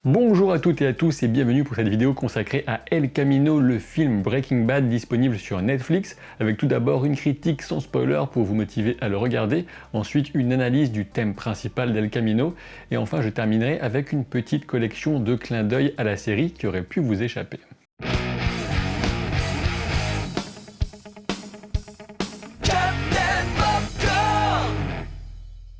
Bonjour à toutes et à tous et bienvenue pour cette vidéo consacrée à El Camino, le film Breaking Bad disponible sur Netflix, avec tout d'abord une critique sans spoiler pour vous motiver à le regarder, ensuite une analyse du thème principal d'El Camino, et enfin je terminerai avec une petite collection de clins d'œil à la série qui aurait pu vous échapper.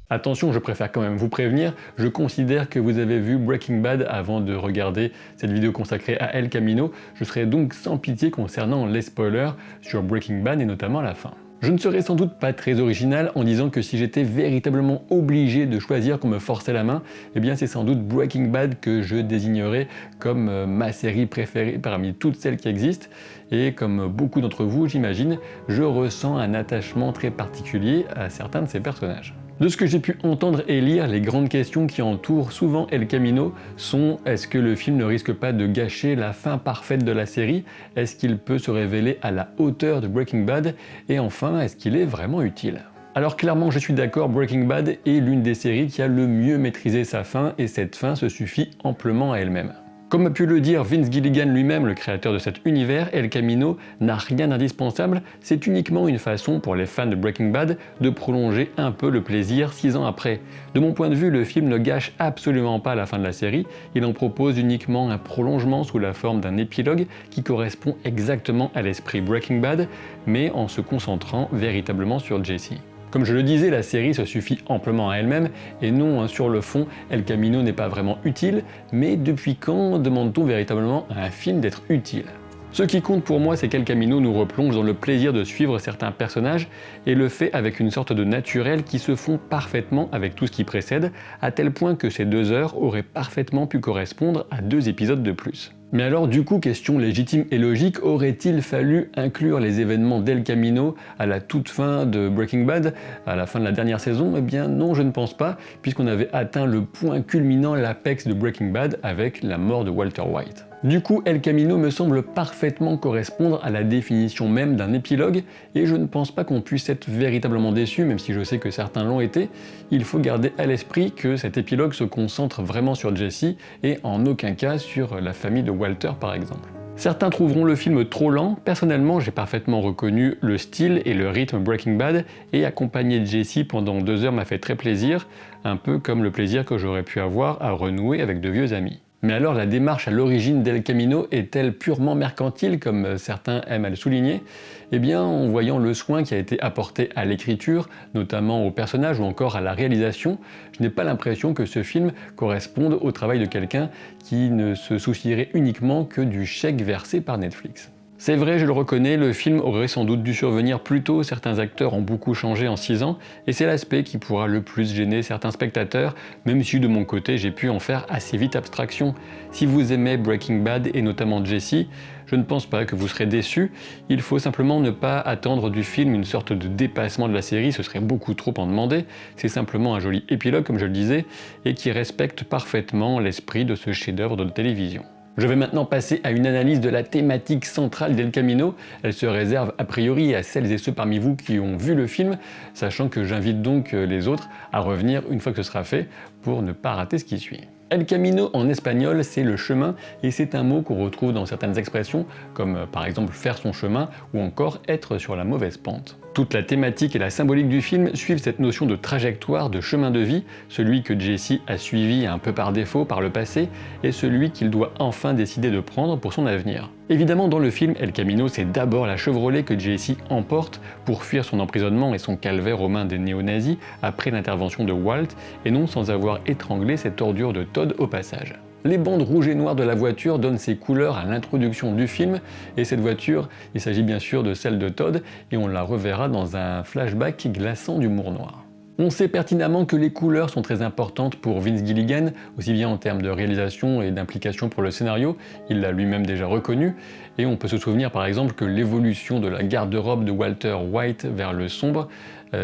Attention, je préfère quand même vous prévenir, je considère que vous avez vu Breaking Bad avant de regarder cette vidéo consacrée à El Camino, je serai donc sans pitié concernant les spoilers sur Breaking Bad et notamment la fin. Je ne serai sans doute pas très original en disant que si j'étais véritablement obligé de choisir qu'on me forçait la main, eh bien c'est sans doute Breaking Bad que je désignerais comme ma série préférée parmi toutes celles qui existent, et comme beaucoup d'entre vous j'imagine, je ressens un attachement très particulier à certains de ces personnages. De ce que j'ai pu entendre et lire, les grandes questions qui entourent souvent El Camino sont: est-ce que le film ne risque pas de gâcher la fin parfaite de la série? Est-ce qu'il peut se révéler à la hauteur de Breaking Bad? Et enfin, est-ce qu'il est vraiment utile? Alors clairement je suis d'accord, Breaking Bad est l'une des séries qui a le mieux maîtrisé sa fin et cette fin se suffit amplement à elle-même. Comme a pu le dire Vince Gilligan lui-même, le créateur de cet univers, El Camino n'a rien d'indispensable, c'est uniquement une façon pour les fans de Breaking Bad de prolonger un peu le plaisir 6 ans après. De mon point de vue, le film ne gâche absolument pas la fin de la série, il en propose uniquement un prolongement sous la forme d'un épilogue qui correspond exactement à l'esprit Breaking Bad, mais en se concentrant véritablement sur Jesse. Comme je le disais, la série se suffit amplement à elle-même, et non, sur le fond, El Camino n'est pas vraiment utile, mais depuis quand demande-t-on véritablement à un film d'être utile? Ce qui compte pour moi, c'est qu'El Camino nous replonge dans le plaisir de suivre certains personnages, et le fait avec une sorte de naturel qui se fond parfaitement avec tout ce qui précède, à tel point que ces 2 heures auraient parfaitement pu correspondre à 2 épisodes de plus. Mais alors du coup, question légitime et logique, aurait-il fallu inclure les événements d'El Camino à la toute fin de Breaking Bad, à la fin de la dernière saison? Eh bien non, je ne pense pas, puisqu'on avait atteint le point culminant, l'apex de Breaking Bad avec la mort de Walter White. Du coup, El Camino me semble parfaitement correspondre à la définition même d'un épilogue, et je ne pense pas qu'on puisse être véritablement déçu, même si je sais que certains l'ont été. Il faut garder à l'esprit que cet épilogue se concentre vraiment sur Jesse, et en aucun cas sur la famille de Walter par exemple. Certains trouveront le film trop lent, personnellement j'ai parfaitement reconnu le style et le rythme Breaking Bad, et accompagner Jesse pendant 2 heures m'a fait très plaisir, un peu comme le plaisir que j'aurais pu avoir à renouer avec de vieux amis. Mais alors la démarche à l'origine d'El Camino est-elle purement mercantile, comme certains aiment à le souligner? Eh bien, en voyant le soin qui a été apporté à l'écriture, notamment aux personnages ou encore à la réalisation, je n'ai pas l'impression que ce film corresponde au travail de quelqu'un qui ne se soucierait uniquement que du chèque versé par Netflix. C'est vrai, je le reconnais, le film aurait sans doute dû survenir plus tôt, certains acteurs ont beaucoup changé en 6 ans, et c'est l'aspect qui pourra le plus gêner certains spectateurs, même si de mon côté j'ai pu en faire assez vite abstraction. Si vous aimez Breaking Bad et notamment Jesse, je ne pense pas que vous serez déçus, il faut simplement ne pas attendre du film une sorte de dépassement de la série, ce serait beaucoup trop en demander, c'est simplement un joli épilogue comme je le disais, et qui respecte parfaitement l'esprit de ce chef-d'œuvre de télévision. Je vais maintenant passer à une analyse de la thématique centrale d'El Camino. Elle se réserve a priori à celles et ceux parmi vous qui ont vu le film, sachant que j'invite donc les autres à revenir une fois que ce sera fait pour ne pas rater ce qui suit. El Camino en espagnol, c'est le chemin, et c'est un mot qu'on retrouve dans certaines expressions, comme par exemple faire son chemin ou encore être sur la mauvaise pente. Toute la thématique et la symbolique du film suivent cette notion de trajectoire, de chemin de vie, celui que Jesse a suivi un peu par défaut par le passé, et celui qu'il doit enfin décider de prendre pour son avenir. Évidemment, dans le film, El Camino, c'est d'abord la Chevrolet que Jesse emporte pour fuir son emprisonnement et son calvaire aux mains des néo-nazis après l'intervention de Walt, et non sans avoir étranglé cette ordure de Todd au passage. Les bandes rouges et noires de la voiture donnent ses couleurs à l'introduction du film, et cette voiture, il s'agit bien sûr de celle de Todd, et on la reverra dans un flashback glaçant d'humour noir. On sait pertinemment que les couleurs sont très importantes pour Vince Gilligan, aussi bien en termes de réalisation et d'implication pour le scénario, il l'a lui-même déjà reconnu, et on peut se souvenir par exemple que l'évolution de la garde-robe de Walter White vers le sombre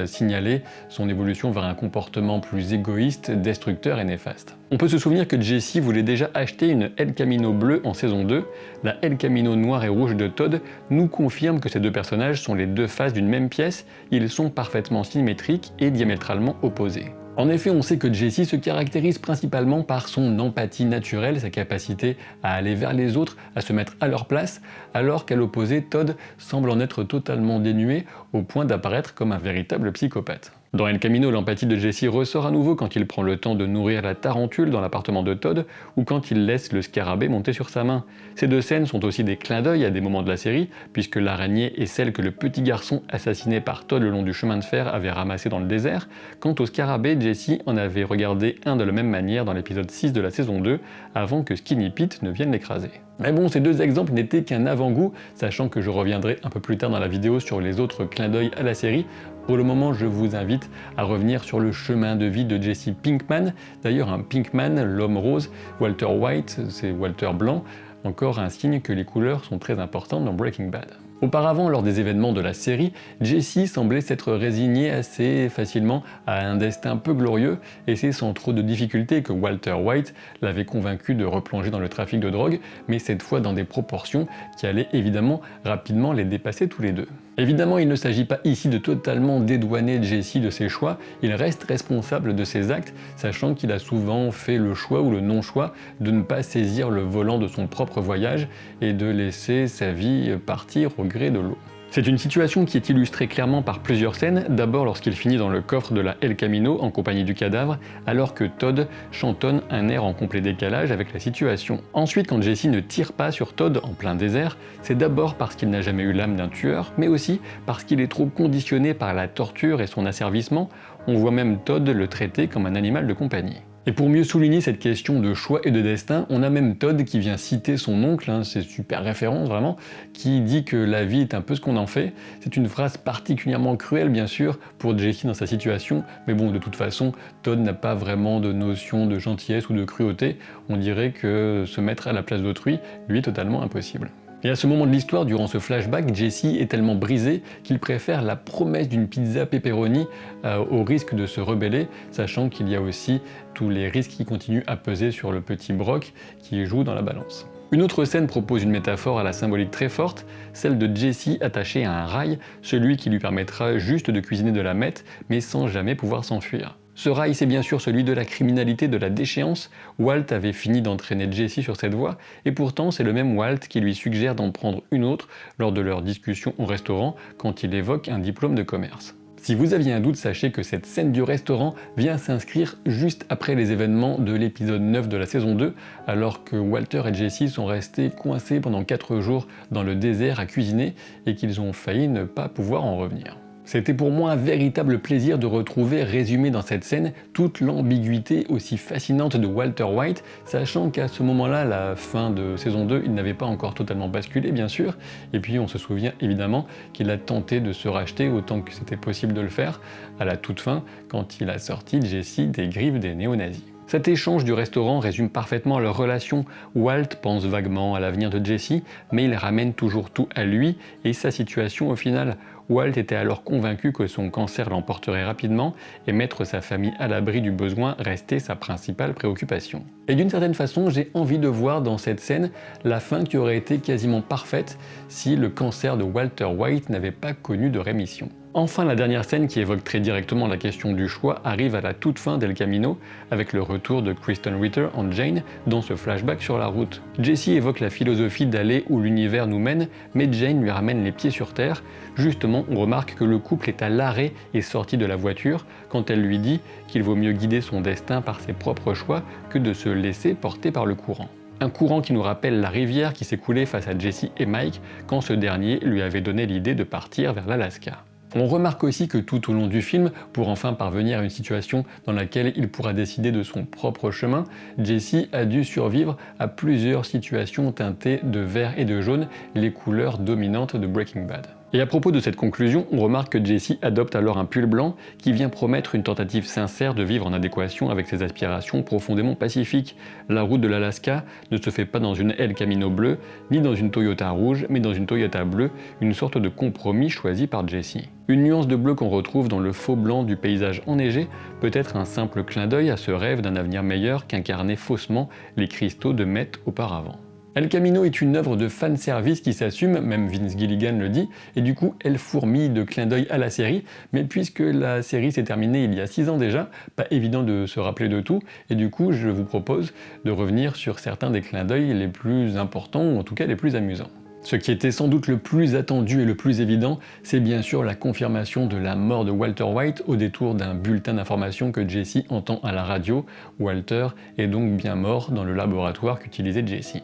signalait son évolution vers un comportement plus égoïste, destructeur et néfaste. On peut se souvenir que Jesse voulait déjà acheter une El Camino bleue en saison 2, la El Camino noire et rouge de Todd nous confirme que ces 2 personnages sont les 2 faces d'une même pièce, ils sont parfaitement symétriques et diamétralement opposés. En effet, on sait que Jesse se caractérise principalement par son empathie naturelle, sa capacité à aller vers les autres, à se mettre à leur place, alors qu'à l'opposé, Todd semble en être totalement dénué au point d'apparaître comme un véritable psychopathe. Dans El Camino, l'empathie de Jesse ressort à nouveau quand il prend le temps de nourrir la tarentule dans l'appartement de Todd ou quand il laisse le scarabée monter sur sa main. Ces deux scènes sont aussi des clins d'œil à des moments de la série, puisque l'araignée est celle que le petit garçon assassiné par Todd le long du chemin de fer avait ramassé dans le désert. Quant au scarabée, Jesse en avait regardé un de la même manière dans l'épisode 6 de la saison 2, avant que Skinny Pete ne vienne l'écraser. Mais bon, ces deux exemples n'étaient qu'un avant-goût, sachant que je reviendrai un peu plus tard dans la vidéo sur les autres clins d'œil à la série. Pour le moment, je vous invite à revenir sur le chemin de vie de Jesse Pinkman. D'ailleurs, un Pinkman, l'homme rose, Walter White, c'est Walter blanc, encore un signe que les couleurs sont très importantes dans Breaking Bad. Auparavant, lors des événements de la série, Jesse semblait s'être résigné assez facilement à un destin peu glorieux, et c'est sans trop de difficultés que Walter White l'avait convaincu de replonger dans le trafic de drogue, mais cette fois dans des proportions qui allaient évidemment rapidement les dépasser tous les deux. Évidemment, il ne s'agit pas ici de totalement dédouaner Jesse de ses choix, il reste responsable de ses actes, sachant qu'il a souvent fait le choix ou le non-choix de ne pas saisir le volant de son propre voyage et de laisser sa vie partir au gré de l'eau. C'est une situation qui est illustrée clairement par plusieurs scènes, d'abord lorsqu'il finit dans le coffre de la El Camino en compagnie du cadavre, alors que Todd chantonne un air en complet décalage avec la situation. Ensuite, quand Jesse ne tire pas sur Todd en plein désert, c'est d'abord parce qu'il n'a jamais eu l'âme d'un tueur, mais aussi parce qu'il est trop conditionné par la torture et son asservissement. On voit même Todd le traiter comme un animal de compagnie. Et pour mieux souligner cette question de choix et de destin, on a même Todd qui vient citer son oncle, c'est super référence vraiment, qui dit que la vie est un peu ce qu'on en fait. C'est une phrase particulièrement cruelle bien sûr pour Jesse dans sa situation, mais bon de toute façon, Todd n'a pas vraiment de notion de gentillesse ou de cruauté, on dirait que se mettre à la place d'autrui lui est totalement impossible. Et à ce moment de l'histoire, durant ce flashback, Jesse est tellement brisé qu'il préfère la promesse d'une pizza pepperoni au risque de se rebeller, sachant qu'il y a aussi tous les risques qui continuent à peser sur le petit Brock qui joue dans la balance. Une autre scène propose une métaphore à la symbolique très forte, celle de Jesse attaché à un rail, celui qui lui permettra juste de cuisiner de la meth, mais sans jamais pouvoir s'enfuir. Ce rail, c'est bien sûr celui de la criminalité, de la déchéance. Walt avait fini d'entraîner Jesse sur cette voie, et pourtant c'est le même Walt qui lui suggère d'en prendre une autre lors de leur discussion au restaurant quand il évoque un diplôme de commerce. Si vous aviez un doute, sachez que cette scène du restaurant vient s'inscrire juste après les événements de l'épisode 9 de la saison 2, alors que Walter et Jesse sont restés coincés pendant 4 jours dans le désert à cuisiner et qu'ils ont failli ne pas pouvoir en revenir. C'était pour moi un véritable plaisir de retrouver résumé dans cette scène toute l'ambiguïté aussi fascinante de Walter White, sachant qu'à ce moment-là, la fin de saison 2, il n'avait pas encore totalement basculé bien sûr, et puis on se souvient évidemment qu'il a tenté de se racheter autant que c'était possible de le faire à la toute fin quand il a sorti Jesse des griffes des néo-nazis. Cet échange du restaurant résume parfaitement leur relation. Walt pense vaguement à l'avenir de Jesse, mais il ramène toujours tout à lui et sa situation au final. Walt était alors convaincu que son cancer l'emporterait rapidement et mettre sa famille à l'abri du besoin restait sa principale préoccupation. Et d'une certaine façon, j'ai envie de voir dans cette scène la fin qui aurait été quasiment parfaite si le cancer de Walter White n'avait pas connu de rémission. Enfin, la dernière scène qui évoque très directement la question du choix arrive à la toute fin d'El Camino, avec le retour de Kristen Ritter en Jane dans ce flashback sur la route. Jesse évoque la philosophie d'aller où l'univers nous mène, mais Jane lui ramène les pieds sur terre. Justement, on remarque que le couple est à l'arrêt et sorti de la voiture quand elle lui dit qu'il vaut mieux guider son destin par ses propres choix que de se laisser porter par le courant. Un courant qui nous rappelle la rivière qui s'est coulée face à Jesse et Mike quand ce dernier lui avait donné l'idée de partir vers l'Alaska. On remarque aussi que tout au long du film, pour enfin parvenir à une situation dans laquelle il pourra décider de son propre chemin, Jesse a dû survivre à plusieurs situations teintées de vert et de jaune, les couleurs dominantes de Breaking Bad. Et à propos de cette conclusion, on remarque que Jesse adopte alors un pull blanc qui vient promettre une tentative sincère de vivre en adéquation avec ses aspirations profondément pacifiques. La route de l'Alaska ne se fait pas dans une El Camino bleue, ni dans une Toyota rouge, mais dans une Toyota bleue, une sorte de compromis choisi par Jesse. Une nuance de bleu qu'on retrouve dans le faux blanc du paysage enneigé peut être un simple clin d'œil à ce rêve d'un avenir meilleur qu'incarnaient faussement les cristaux de meth auparavant. El Camino est une œuvre de fanservice qui s'assume, même Vince Gilligan le dit, et du coup elle fourmille de clins d'œil à la série, mais puisque la série s'est terminée il y a 6 ans déjà, pas évident de se rappeler de tout, et du coup je vous propose de revenir sur certains des clins d'œil les plus importants, ou en tout cas les plus amusants. Ce qui était sans doute le plus attendu et le plus évident, c'est bien sûr la confirmation de la mort de Walter White au détour d'un bulletin d'information que Jesse entend à la radio. Walter est donc bien mort dans le laboratoire qu'utilisait Jesse.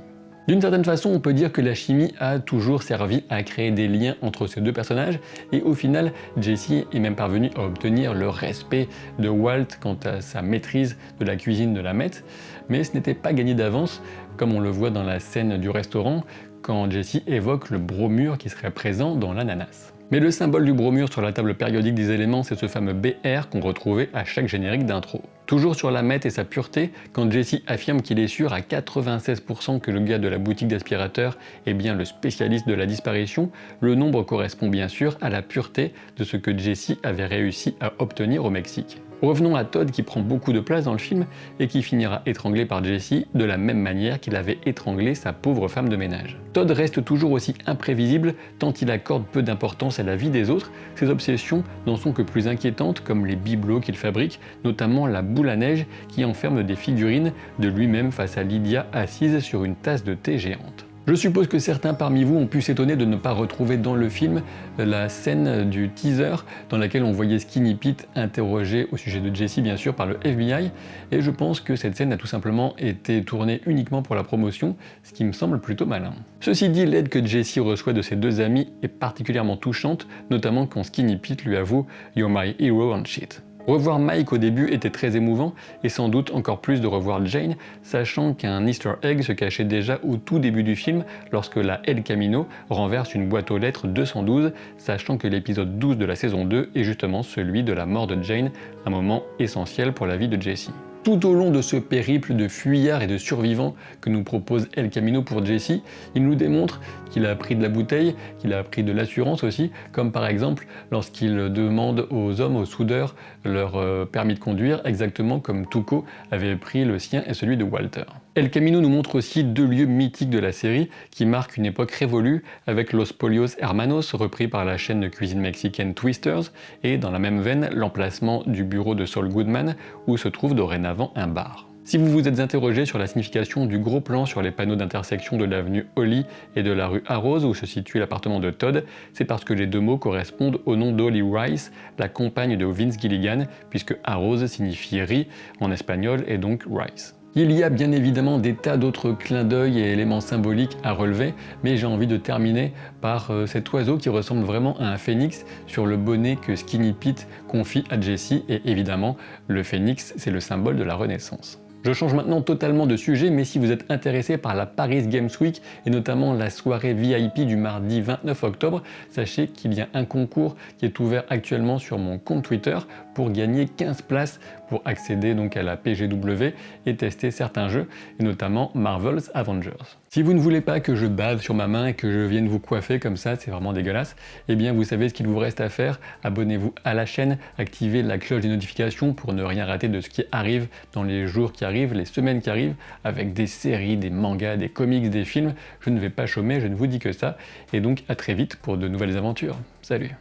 D'une certaine façon, on peut dire que la chimie a toujours servi à créer des liens entre ces deux personnages, et au final, Jesse est même parvenu à obtenir le respect de Walt quant à sa maîtrise de la cuisine de la Met, mais ce n'était pas gagné d'avance, comme on le voit dans la scène du restaurant, quand Jesse évoque le bromure qui serait présent dans l'ananas. Mais le symbole du bromure sur la table périodique des éléments, c'est ce fameux BR qu'on retrouvait à chaque générique d'intro. Toujours sur la Met et sa pureté, quand Jesse affirme qu'il est sûr à 96% que le gars de la boutique d'aspirateur est bien le spécialiste de la disparition, le nombre correspond bien sûr à la pureté de ce que Jesse avait réussi à obtenir au Mexique. Revenons à Todd qui prend beaucoup de place dans le film et qui finira étranglé par Jesse de la même manière qu'il avait étranglé sa pauvre femme de ménage. Todd reste toujours aussi imprévisible tant il accorde peu d'importance à la vie des autres, ses obsessions n'en sont que plus inquiétantes comme les bibelots qu'il fabrique, notamment la boule à neige qui enferme des figurines de lui-même face à Lydia assise sur une tasse de thé géante. Je suppose que certains parmi vous ont pu s'étonner de ne pas retrouver dans le film la scène du teaser dans laquelle on voyait Skinny Pete interrogé au sujet de Jesse bien sûr par le FBI, et je pense que cette scène a tout simplement été tournée uniquement pour la promotion, ce qui me semble plutôt malin. Ceci dit, l'aide que Jesse reçoit de ses deux amis est particulièrement touchante, notamment quand Skinny Pete lui avoue « You're my hero and shit ». Revoir Mike au début était très émouvant, et sans doute encore plus de revoir Jane, sachant qu'un easter egg se cachait déjà au tout début du film lorsque la El Camino renverse une boîte aux lettres 212, sachant que l'épisode 12 de la saison 2 est justement celui de la mort de Jane, un moment essentiel pour la vie de Jesse. Tout au long de ce périple de fuyard et de survivant que nous propose El Camino pour Jesse, il nous démontre qu'il a pris de la bouteille, qu'il a pris de l'assurance aussi, comme par exemple lorsqu'il demande aux hommes, aux soudeurs, leur permis de conduire, exactement comme Tuco avait pris le sien et celui de Walter. El Camino nous montre aussi deux lieux mythiques de la série qui marquent une époque révolue avec Los Pollos Hermanos repris par la chaîne de cuisine mexicaine Twisters et dans la même veine l'emplacement du bureau de Saul Goodman où se trouve dorénavant un bar. Si vous vous êtes interrogé sur la signification du gros plan sur les panneaux d'intersection de l'avenue Holly et de la rue Arrose où se situe l'appartement de Todd, c'est parce que les deux mots correspondent au nom d'Holly Rice, la compagne de Vince Gilligan, puisque Arrose signifie riz en espagnol et donc Rice. Il y a bien évidemment des tas d'autres clins d'œil et éléments symboliques à relever, mais j'ai envie de terminer par cet oiseau qui ressemble vraiment à un phénix sur le bonnet que Skinny Pete confie à Jesse, et évidemment, le phénix, c'est le symbole de la Renaissance. Je change maintenant totalement de sujet, mais si vous êtes intéressé par la Paris Games Week et notamment la soirée VIP du mardi 29 octobre, sachez qu'il y a un concours qui est ouvert actuellement sur mon compte Twitter pour gagner 15 places pour accéder donc à la PGW et tester certains jeux, et notamment Marvel's Avengers. Si vous ne voulez pas que je bave sur ma main et que je vienne vous coiffer comme ça, c'est vraiment dégueulasse, eh bien vous savez ce qu'il vous reste à faire, abonnez-vous à la chaîne, activez la cloche des notifications pour ne rien rater de ce qui arrive dans les jours qui arrivent, les semaines qui arrivent, avec des séries, des mangas, des comics, des films, je ne vais pas chômer, je ne vous dis que ça, et donc à très vite pour de nouvelles aventures. Salut!